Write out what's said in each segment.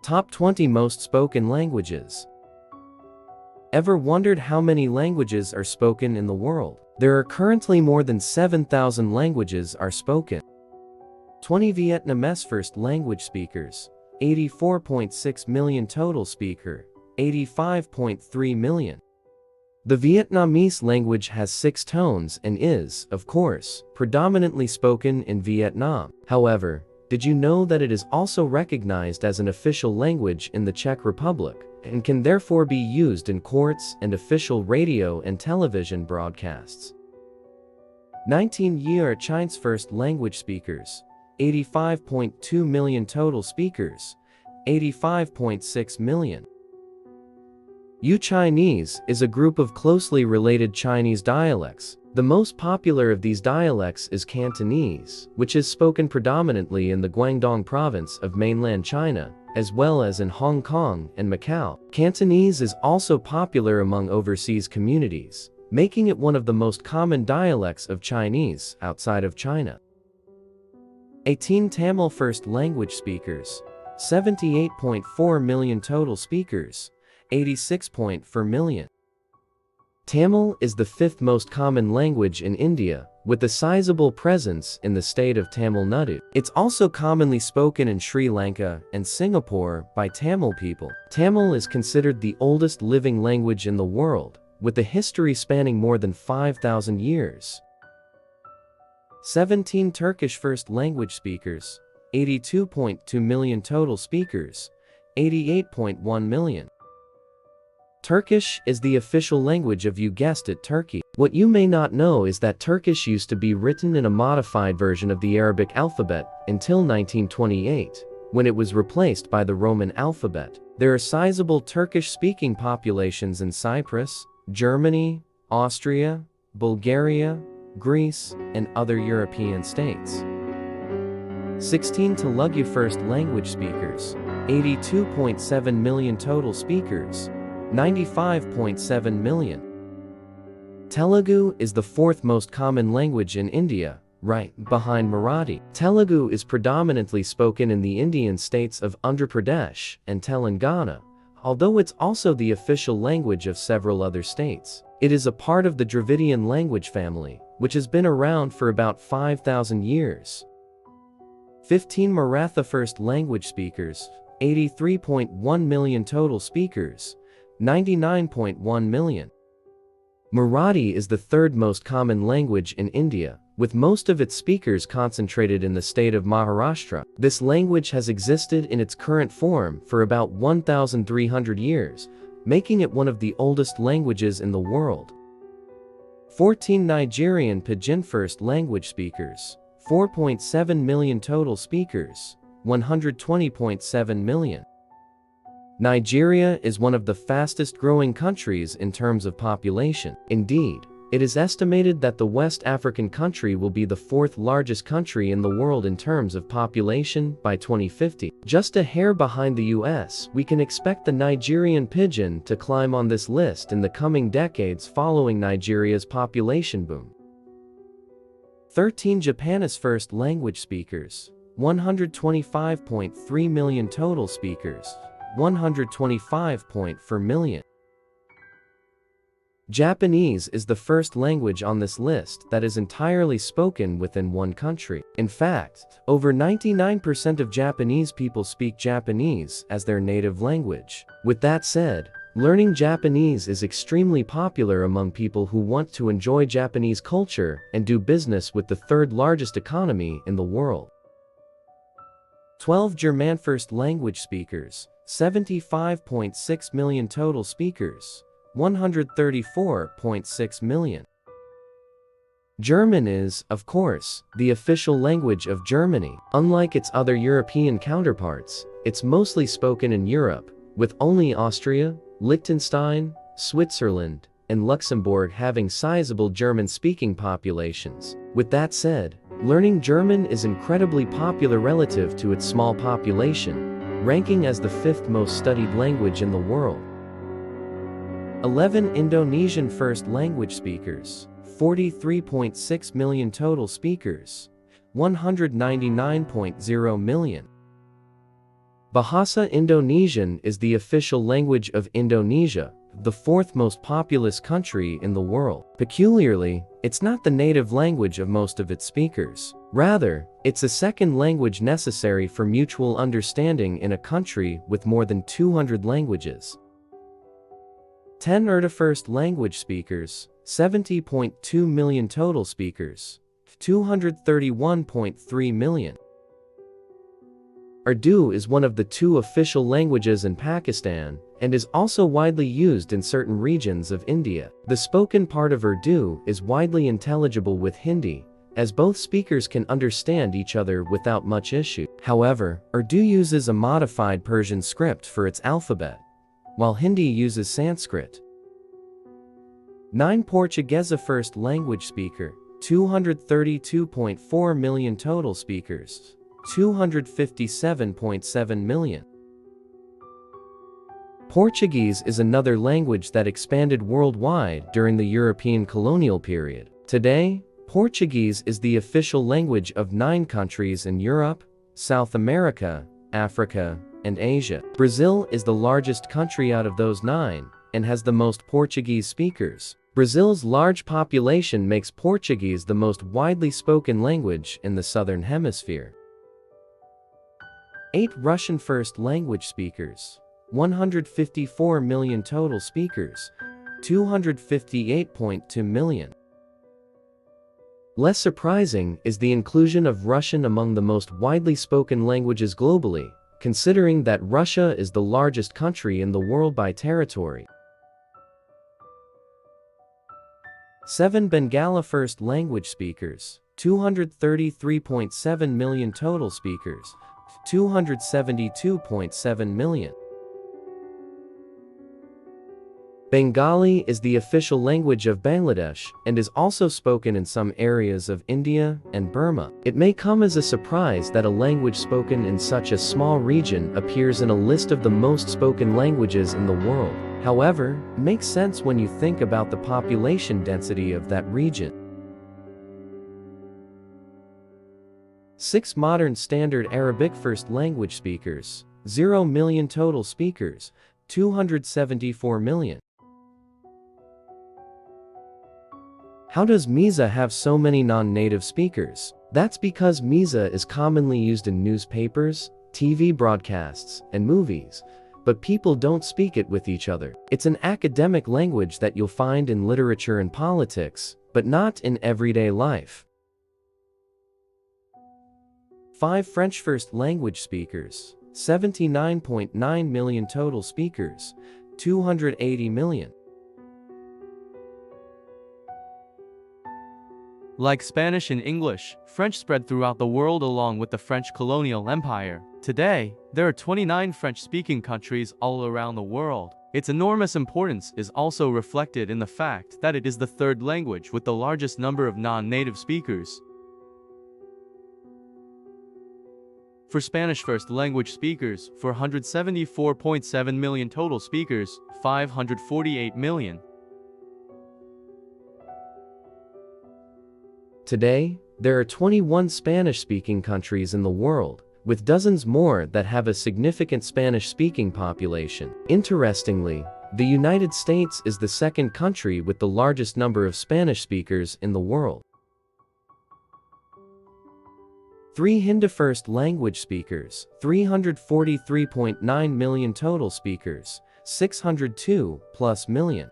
Top 20 most spoken languages. Ever wondered how many languages are spoken in the world? There are currently more than 7,000 languages are spoken. 20 Vietnamese first language speakers, 84.6 million total speaker, 85.3 million. The Vietnamese language has 6 tones and is, of course, predominantly spoken in Vietnam. However, did you know that it is also recognized as an official language in the Czech Republic, and can therefore be used in courts and official radio and television broadcasts? 19 Year Chinese first language speakers, 85.2 million total speakers, 85.6 million. Yu Chinese is a group of closely related Chinese dialects. The most popular of these dialects is Cantonese, which is spoken predominantly in the Guangdong province of mainland China, as well as in Hong Kong and Macau. Cantonese is also popular among overseas communities, making it one of the most common dialects of Chinese outside of China. 18 Tamil first language speakers, 78.4 million total speakers, 86.4 million. Tamil is the 5th most common language in India, with a sizable presence in the state of Tamil Nadu. It's also commonly spoken in Sri Lanka and Singapore by Tamil people. Tamil is considered the oldest living language in the world, with a history spanning more than 5,000 years. 17 Turkish first language speakers, 82.2 million total speakers, 88.1 million. Turkish is the official language of, you guessed it, Turkey. What you may not know is that Turkish used to be written in a modified version of the Arabic alphabet until 1928, when it was replaced by the Roman alphabet. There are sizable Turkish-speaking populations in Cyprus, Germany, Austria, Bulgaria, Greece, and other European states. 16 Telugu first language speakers, 82.7 million total speakers, 95.7 million. Telugu is the 4th most common language in India, right behind Marathi. Telugu is predominantly spoken in the Indian states of Andhra Pradesh and Telangana, although it's also the official language of several other states. It is a part of the Dravidian language family, which has been around for about 5,000 years. 15 Marathi first language speakers, 83.1 million total speakers, 99.1 million. Marathi is the 3rd most common language in India, with most of its speakers concentrated in the state of Maharashtra. This language has existed in its current form for about 1,300 years, making it one of the oldest languages in the world. 14 Nigerian Pigeon first language speakers, 4.7 million total speakers, 120.7 million. Nigeria is one of the fastest growing countries in terms of population. Indeed, it is estimated that the West African country will be the 4th largest country in the world in terms of population by 2050. Just a hair behind the US, we can expect the Nigerian pigeon to climb on this list in the coming decades following Nigeria's population boom. 13 Japanese first language speakers, 125.3 million total speakers, 125.4 million. Japanese is the first language on this list that is entirely spoken within one country. In fact, over 99% of Japanese people speak Japanese as their native language. With that said, learning Japanese is extremely popular among people who want to enjoy Japanese culture and do business with the 3rd largest economy in the world. 12 German first language speakers, 75.6 million total speakers, 134.6 million. German is, of course, the official language of Germany. Unlike its other European counterparts, it's mostly spoken in Europe, with only Austria, Liechtenstein, Switzerland, and Luxembourg having sizable German-speaking populations. With that said, learning German is incredibly popular relative to its small population, ranking as the 5th most studied language in the world. 11 Indonesian first language speakers, 43.6 million total speakers, 199.0 million. Bahasa Indonesian is the official language of Indonesia, the fourth most populous country in the world. Peculiarly, it's not the native language of most of its speakers. Rather, it's a second language necessary for mutual understanding in a country with more than 200 languages. 10 Urdu first language speakers, 70.2 million total speakers, 231.3 million. Urdu is one of the two official languages in Pakistan and is also widely used in certain regions of India. The spoken part of Urdu is widely intelligible with Hindi, as both speakers can understand each other without much issue. However, Urdu uses a modified Persian script for its alphabet, while Hindi uses Sanskrit. 9 Portuguese first language speaker, 232.4 million total speakers, 257.7 million. Portuguese is another language that expanded worldwide during the European colonial period. Today, Portuguese is the official language of 9 countries in Europe, South America, Africa, and Asia. Brazil is the largest country out of those 9 and has the most Portuguese speakers. Brazil's large population makes Portuguese the most widely spoken language in the Southern Hemisphere. 8 Russian first language speakers, 154 million total speakers, 258.2 million. Less surprising is the inclusion of Russian among the most widely spoken languages globally, considering that Russia is the largest country in the world by territory. 7 Bengali first language speakers, 233.7 million total speakers, 272.7 million. Bengali is the official language of Bangladesh and is also spoken in some areas of India and Burma. It may come as a surprise that a language spoken in such a small region appears in a list of the most spoken languages in the world. However, it makes sense when you think about the population density of that region. 6 Modern Standard Arabic first language speakers, 0 million total speakers, 274 million. How does Misa have so many non-native speakers? That's because Misa is commonly used in newspapers, TV broadcasts, and movies, but people don't speak it with each other. It's an academic language that you'll find in literature and politics, but not in everyday life. 5 French first language speakers, 79.9 million total speakers, 280 million. Like Spanish and English, French spread throughout the world along with the French colonial empire. Today, there are 29 French-speaking countries all around the world. Its enormous importance is also reflected in the fact that it is the third language with the largest number of non-native speakers. For Spanish first language speakers, 474.7 million total speakers, 548 million. Today, there are 21 Spanish-speaking countries in the world, with dozens more that have a significant Spanish-speaking population. Interestingly, the United States is the second country with the largest number of Spanish speakers in the world. 3 Hindi first language speakers, 343.9 million total speakers, 602+ million.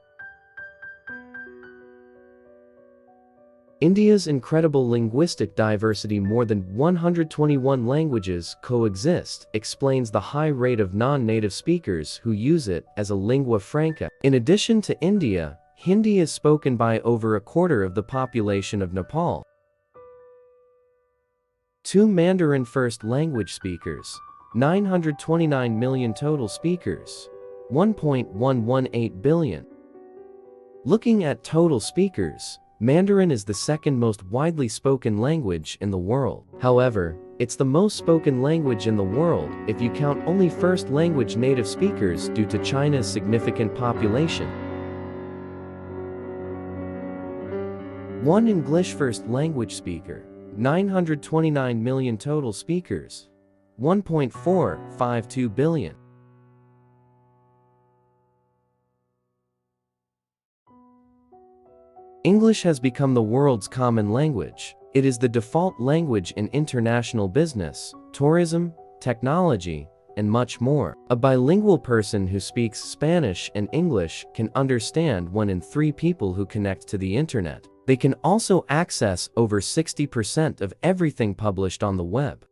India's incredible linguistic diversity, more than 121 languages coexist, explains the high rate of non-native speakers who use it as a lingua franca. In addition to India, Hindi is spoken by over a quarter of the population of Nepal. 2 Mandarin first language speakers, 929 million total speakers, 1.118 billion. Looking at total speakers, Mandarin is the second most widely spoken language in the world. However, it's the most spoken language in the world if you count only first language native speakers due to China's significant population. 1 English first language speaker, 929 million total speakers, 1.452 billion. English has become the world's common language. It is the default language in international business, tourism, technology, and much more. A bilingual person who speaks Spanish and English can understand 1 in 3 people who connect to the internet. They can also access over 60% of everything published on the web.